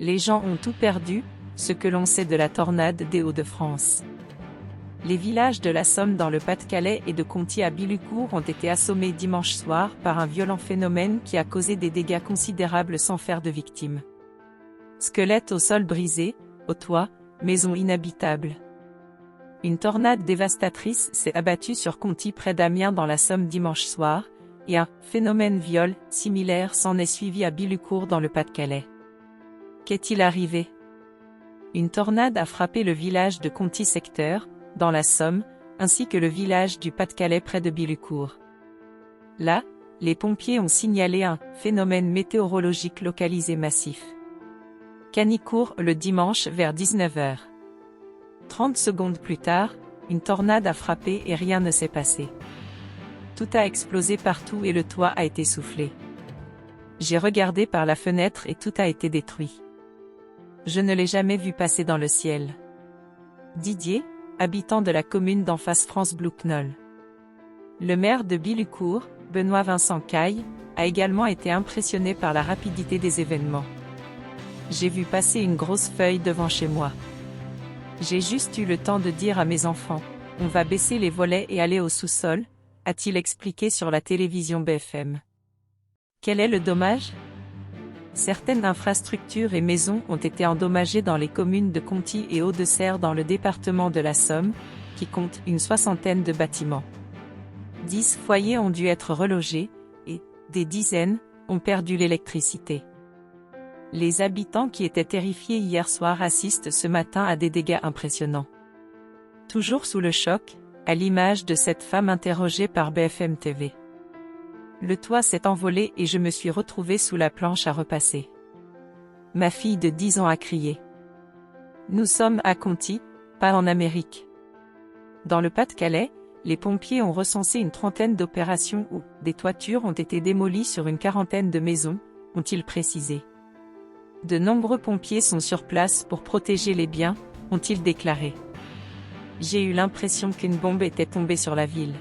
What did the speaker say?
Les gens ont tout perdu, ce que l'on sait de la tornade des Hauts-de-France. Les villages de la Somme dans le Pas-de-Calais et de Conty à Bilucourt ont été assommés dimanche soir par un violent phénomène qui a causé des dégâts considérables sans faire de victimes. Squelettes au sol brisé, au toit, maisons inhabitables. Une tornade dévastatrice s'est abattue sur Conty près d'Amiens dans la Somme dimanche soir, et un phénomène viol similaire s'en est suivi à Bilucourt dans le Pas-de-Calais. Qu'est-il arrivé? Une tornade a frappé le village de Conty secteur, dans la Somme, ainsi que le village du Pas-de-Calais près de Bilucourt. Là, les pompiers ont signalé un phénomène météorologique localisé massif. Canicourt le dimanche vers 19h. 30 secondes plus tard, une tornade a frappé et rien ne s'est passé. Tout a explosé partout et le toit a été soufflé. J'ai regardé par la fenêtre et tout a été détruit. Je ne l'ai jamais vu passer dans le ciel. Didier, habitant de la commune d'en face France Blue Knoll. Le maire de Bilucourt, Benoît Vincent Caille, a également été impressionné par la rapidité des événements. J'ai vu passer une grosse feuille devant chez moi. J'ai juste eu le temps de dire à mes enfants, on va baisser les volets et aller au sous-sol, a-t-il expliqué sur la télévision BFM. Quel est le dommage? Certaines infrastructures et maisons ont été endommagées dans les communes de Conty et Hauts-de-Serre dans le département de la Somme, qui compte une 60aine de bâtiments. 10 foyers ont dû être relogés, et des dizaines ont perdu l'électricité. Les habitants qui étaient terrifiés hier soir assistent ce matin à des dégâts impressionnants. Toujours sous le choc, à l'image de cette femme interrogée par BFM TV. Le toit s'est envolé et je me suis retrouvée sous la planche à repasser. Ma fille de 10 ans a crié. Nous sommes à Conty, pas en Amérique. Dans le Pas-de-Calais, les pompiers ont recensé une 30aine d'opérations où des toitures ont été démolies sur une 40aine de maisons, ont-ils précisé. De nombreux pompiers sont sur place pour protéger les biens, ont-ils déclaré. J'ai eu l'impression qu'une bombe était tombée sur la ville.